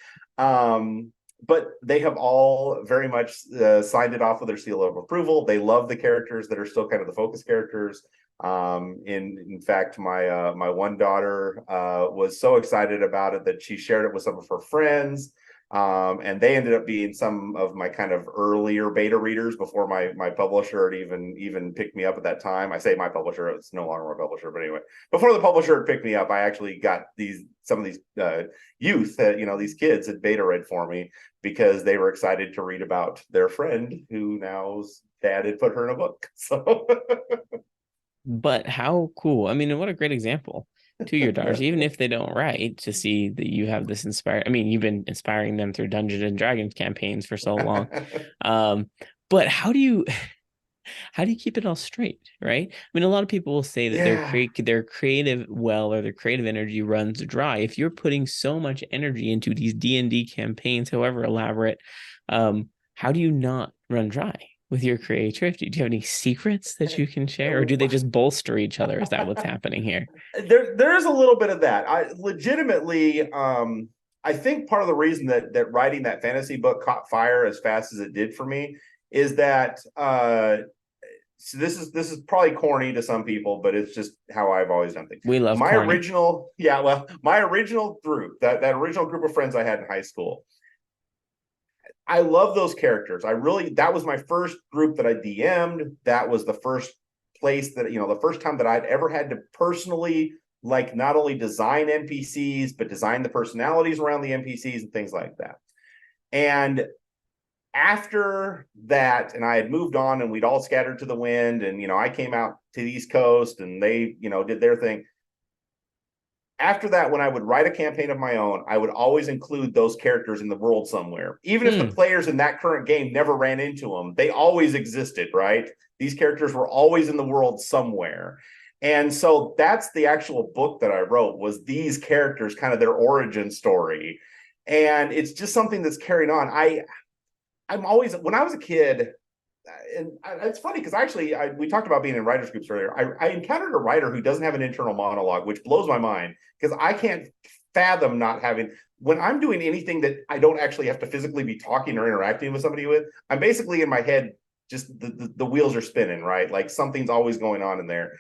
But they have all very much signed it off with their seal of approval. They love the characters that are still kind of the focus characters. In fact, my one daughter was so excited about it that she shared it with some of her friends. And they ended up being some of my kind of earlier beta readers before my publisher had even picked me up at that time. I say my publisher, it's no longer my publisher, but anyway, before the publisher had picked me up, I actually got some of these youth that these kids had beta read for me because they were excited to read about their friend who now's dad had put her in a book. So But how cool. I mean, what a great example to your daughters, even if they don't write, to see that you have this inspired. I mean, you've been inspiring them through Dungeons and Dragons campaigns for so long. Um, but how do you keep it all straight, right? I mean, a lot of people will say that yeah. their creative well or their creative energy runs dry. If you're putting so much energy into these D&D campaigns, however elaborate, how do you not run dry with your creativity? Do you have any secrets that you can share, or do they just bolster each other? Is that what's happening here? There's a little bit of that. I legitimately I think part of the reason that writing that fantasy book caught fire as fast as it did for me is that so this is probably corny to some people, but it's just how I've always done things. We love My corny. original, yeah, well, my original group, that original group of friends I had in high school, I love those characters. That was my first group that I DM'd. That was the first place that, the first time that I'd ever had to personally, like, not only design NPCs, but design the personalities around the NPCs and things like that. And after that, and I had moved on and we'd all scattered to the wind, and, I came out to the East Coast and they, did their thing. After that, when I would write a campaign of my own, I would always include those characters in the world somewhere. Even if the Hmm. players in that current game never ran into them, they always existed, right? These characters were always in the world somewhere. And so that's the actual book that I wrote, was these characters, kind of their origin story. And it's just something that's carried on. I'm always, when I was a kid, and it's funny because actually we talked about being in writers groups earlier. I encountered a writer who doesn't have an internal monologue, which blows my mind because I can't fathom not having. When I'm doing anything that I don't actually have to physically be talking or interacting with somebody with, I'm basically in my head, just the wheels are spinning, right? Like something's always going on in there.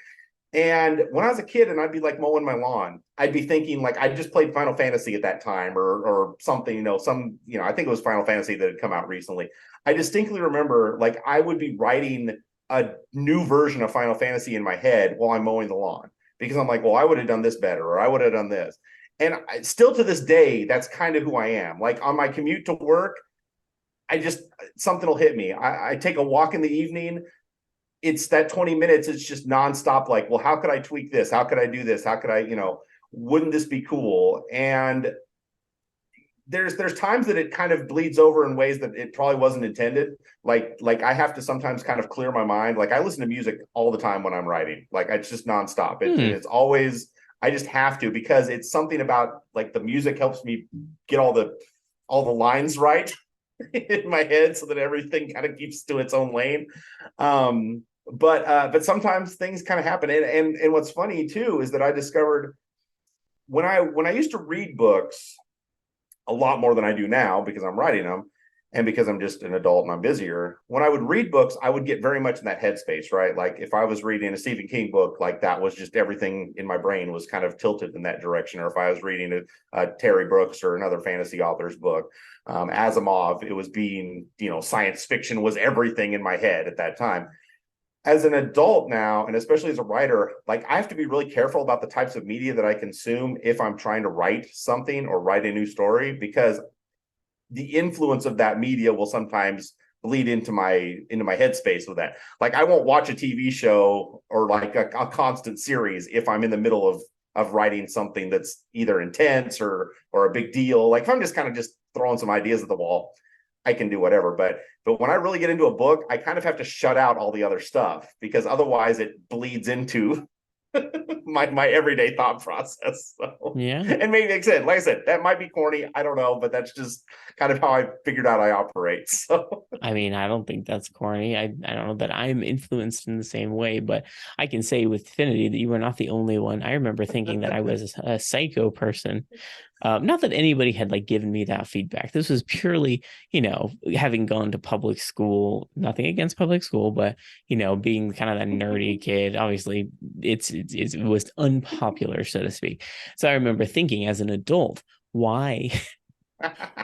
And when I was a kid and I'd be like mowing my lawn, I'd be thinking like I just played Final Fantasy at that time or something, I think it was Final Fantasy that had come out recently. I distinctly remember like I would be writing a new version of Final Fantasy in my head while I'm mowing the lawn because I'm like, well, I would have done this better, or I would have done this. And still to this day, that's kind of who I am. Like on my commute to work, I just, something will hit me. I take a walk in the evening. It's that 20 minutes. It's just nonstop. Like, well, how could I tweak this? How could I do this? How could I, wouldn't this be cool? And there's times that it kind of bleeds over in ways that it probably wasn't intended. Like I have to sometimes kind of clear my mind. Like I listen to music all the time when I'm writing. Like it's just nonstop. It's always, I just have to, because it's something about like the music helps me get all the lines right in my head, so that everything kind of keeps to its own lane. But sometimes things kind of happen. And what's funny too is that I discovered when I used to read books a lot more than I do now, because I'm writing them and because I'm just an adult and I'm busier. When I would read books, I would get very much in that headspace, right? Like if I was reading a Stephen King book, like that was just everything in my brain was kind of tilted in that direction. Or if I was reading a Terry Brooks or another fantasy author's book, Asimov, it was being, science fiction was everything in my head at that time. As an adult now, and especially as a writer, like I have to be really careful about the types of media that I consume if I'm trying to write something or write a new story, because the influence of that media will sometimes bleed into my headspace with that. Like I won't watch a TV show or like a constant series if I'm in the middle of writing something that's either intense or a big deal. Like if I'm just kind of just throwing some ideas at the wall, I can do whatever. But when I really get into a book, I kind of have to shut out all the other stuff, because otherwise it bleeds into my everyday thought process. So, Yeah. and maybe like I said, that might be corny. I don't know, but that's just kind of how I figured out I operate. So I mean, I don't think that's corny. I don't know that I'm influenced in the same way, but I can say with Affinity that you were not the only one. I remember thinking that I was a psycho person. Not that anybody had like given me that feedback. This was purely, having gone to public school, nothing against public school, but being kind of that nerdy kid. Obviously, it was unpopular, so to speak. So I remember thinking as an adult, why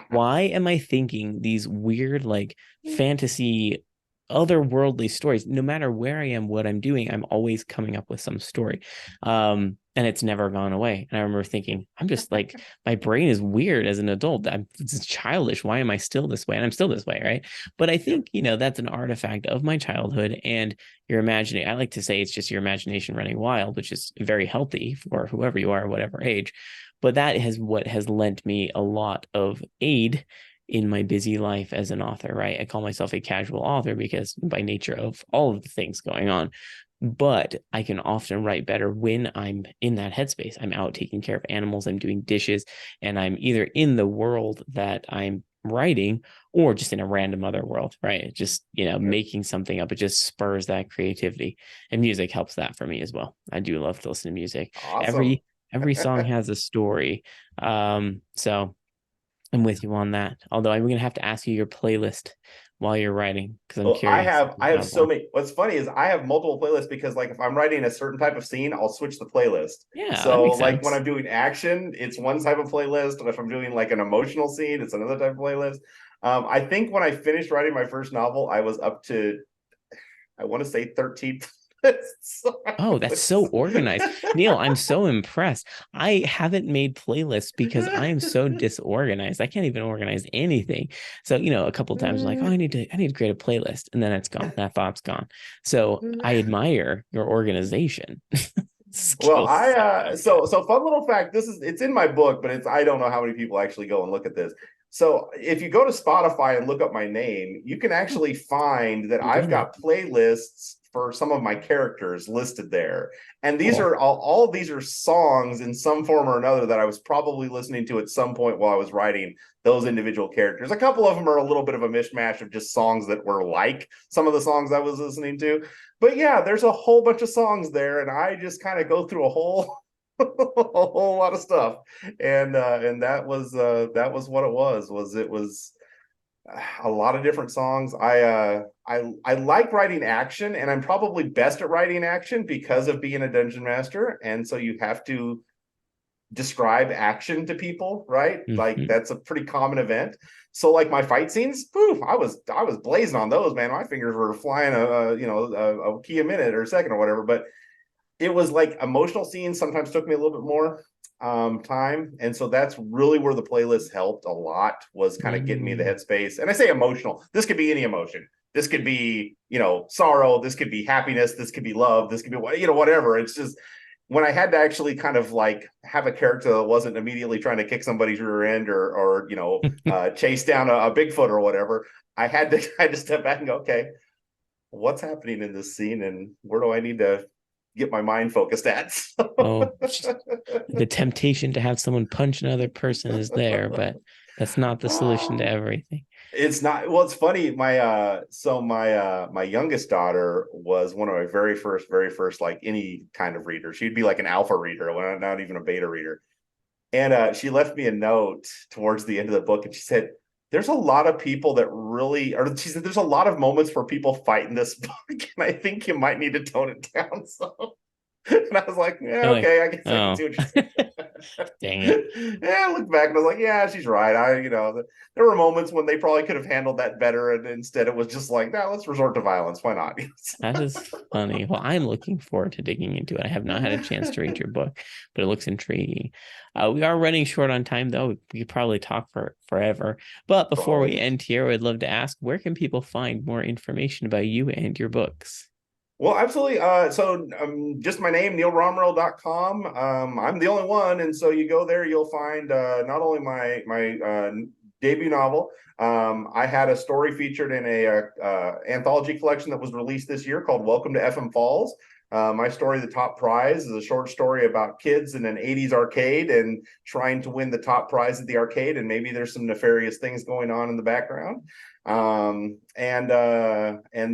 why am I thinking these weird, like fantasy, otherworldly stories? No matter where I am, what I'm doing, I'm always coming up with some story. And it's never gone away. And I remember thinking, I'm just like, my brain is weird as an adult. It's childish. Why am I still this way? And I'm still this way, right? But I think, that's an artifact of my childhood and your imagining. I like to say it's just your imagination running wild, which is very healthy for whoever you are, whatever age. But that is what has lent me a lot of aid in my busy life as an author, right? I call myself a casual author because by nature of all of the things going on, but I can often write better when I'm in that headspace. I'm out taking care of animals, I'm doing dishes, and I'm either in the world that I'm writing or just in a random other world, right? Just, making something up. It just spurs that creativity. And music helps that for me as well. I do love to listen to music. awesome. Every song has a story. So I'm with you on that. Although I'm gonna have to ask you your playlist while you're writing because I'm Well, curious if you I have have so one. many. What's funny is I have multiple playlists, because like if I'm writing a certain type of scene, I'll switch the playlist. Yeah, that So makes like when sense. I'm doing action, it's one type of playlist, and if I'm doing like an emotional scene, it's another type of playlist. I think when I finished writing my first novel, I was up to, I want to say 13 Oh, that's so organized. Neil, I'm so impressed. I haven't made playlists because I am so disorganized. I can't even organize anything. So, a couple of times I'm like, oh, I need to create a playlist. And then it's gone. That thought's gone. So I admire your organization Well, skills. so fun little fact. It's in my book, but I don't know how many people actually go and look at this. So if you go to Spotify and look up my name, you can Oh, actually find that I'm I've doing it. got playlists for some of my characters listed there. And these Cool. are all of these are songs in some form or another that I was probably listening to at some point while I was writing those individual characters. A couple of them are a little bit of a mishmash of just songs that were like some of the songs I was listening to. But yeah, there's a whole bunch of songs there, and I just kind of go through a whole a whole lot of stuff. And that was what it was a lot of different songs. I like writing action, and I'm probably best at writing action because of being a dungeon master. And so you have to describe action to people, right? Like Mhm. that's a pretty common event. So like my fight scenes, poof, I was blazing on those, man. My fingers were flying a key a minute or a second or whatever. But it was like emotional scenes sometimes took me a little bit more time, and so that's really where the playlist helped a lot, was kind of getting me the Mm. headspace. And I say emotional, this could be any emotion. This could be, sorrow, this could be happiness, this could be love, this could be, whatever. It's just when I had to actually kind of like have a character that wasn't immediately trying to kick somebody's rear end, or chase down a Bigfoot or whatever, I had to step back and go, okay, what's happening in this scene, and where do I need to get my mind focused at? Oh, the temptation to have someone punch another person is there, but that's not the solution to everything. It's not. Well, it's funny. My youngest daughter was one of my very first like any kind of reader. She'd be like an alpha reader, not even a beta reader. And she left me a note towards the end of the book, and she said, "There's a lot of people that really," or she said, "There's a lot of moments where people fight in this book, and I think you might need to tone it down." So, and I was like, "Yeah, You're like, okay, I guess I can oh, see what you're saying." dang it. Yeah, I looked back and I was like, "Yeah, she's right." There were moments when they probably could have handled that better, and instead it was just like, "No, let's resort to violence. Why not?" That is funny. Well, I'm looking forward to digging into it. I have not had a chance to read your book, but it looks intriguing. We are running short on time, though. We could probably talk for forever. But before we Probably. end here, I'd love to ask, where can people find more information about you and your books? Well, absolutely. So just my name, neilromriell.com. I'm the only one. And so you go there, you'll find not only my debut novel. I had a story featured in a anthology collection that was released this year called Welcome to FM Falls. My story, The Top Prize, is a short story about kids in an 80s arcade and trying to win the top prize at the arcade. And maybe there's some nefarious things going on in the background. And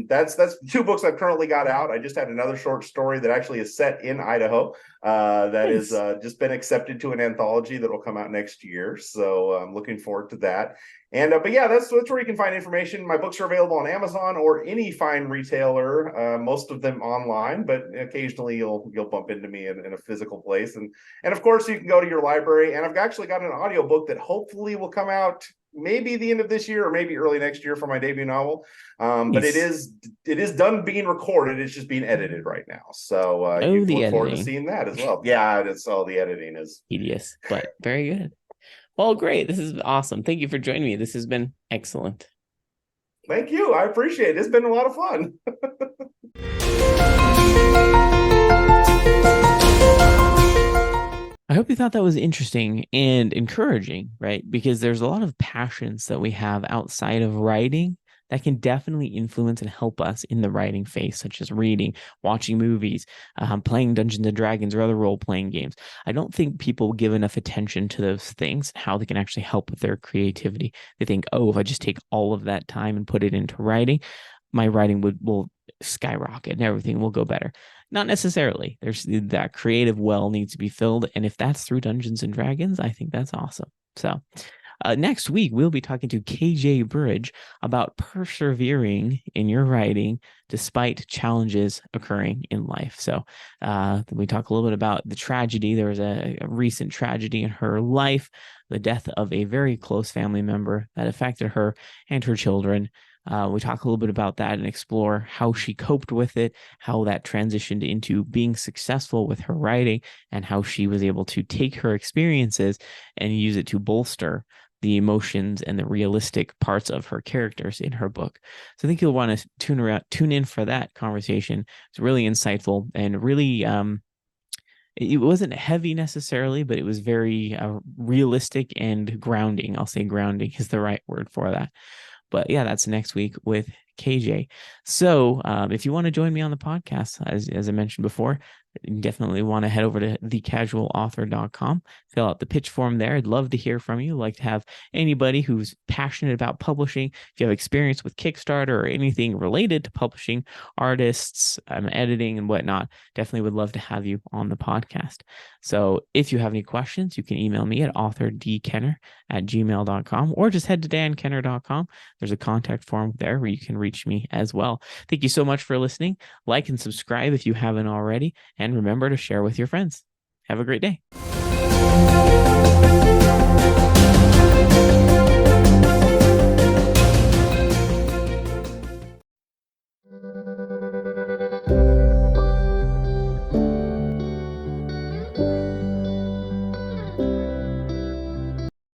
that's two books I've currently got out. I just had another short story that actually is set in Idaho, that is Nice. just been accepted to an anthology that will come out next year. So I'm looking forward to that. And but yeah, that's where you can find information. My books are available on Amazon or any fine retailer. Most of them online, but occasionally you'll bump into me in a physical place. And of course you can go to your library. And I've actually got an audiobook that hopefully will come out maybe the end of this year or maybe early next year for my debut novel. But it Nice. is done being recorded. It's just being edited right now. So Oh, you can the look forward to editing. seeing that as well. Yeah, it's all the editing is. Tedious, but very good. Well, great. This is awesome. Thank you for joining me. This has been excellent. Thank you. I appreciate it. It's been a lot of fun. I hope you thought that was interesting and encouraging, right? Because there's a lot of passions that we have outside of writing that can definitely influence and help us in the writing phase, such as reading, watching movies, playing Dungeons and Dragons or other role playing games. I don't think people give enough attention to those things and how they can actually help with their creativity. They think, oh, if I just take all of that time and put it into writing, my writing will skyrocket and everything will go better. Not necessarily. There's that creative well needs to be filled. And if that's through Dungeons and Dragons, I think that's awesome. So next week, we'll be talking to KJ Bridge about persevering in your writing despite challenges occurring in life. So we talk a little bit about the tragedy. There was a recent tragedy in her life, the death of a very close family member that affected her and her children. We talk a little bit about that and explore how she coped with it, how that transitioned into being successful with her writing, and how she was able to take her experiences and use it to bolster the emotions and the realistic parts of her characters in her book. So I think you'll want to tune in for that conversation. It's really insightful and really it wasn't heavy necessarily, but it was very realistic and grounding. I'll say grounding is the right word for that. But yeah, that's next week with KJ. So if you want to join me on the podcast, as I mentioned before, you definitely want to head over to thecasualauthor.com, fill out the pitch form there. I'd love to hear from you. I'd like to have anybody who's passionate about publishing. If you have experience with Kickstarter or anything related to publishing, artists, editing and whatnot, definitely would love to have you on the podcast. So if you have any questions, you can email me at authordkenner@gmail.com or just head to dankenner.com. There's a contact form there where you can reach me as well. Thank you so much for listening. Like and subscribe if you haven't already. And remember to share with your friends. Have a great day.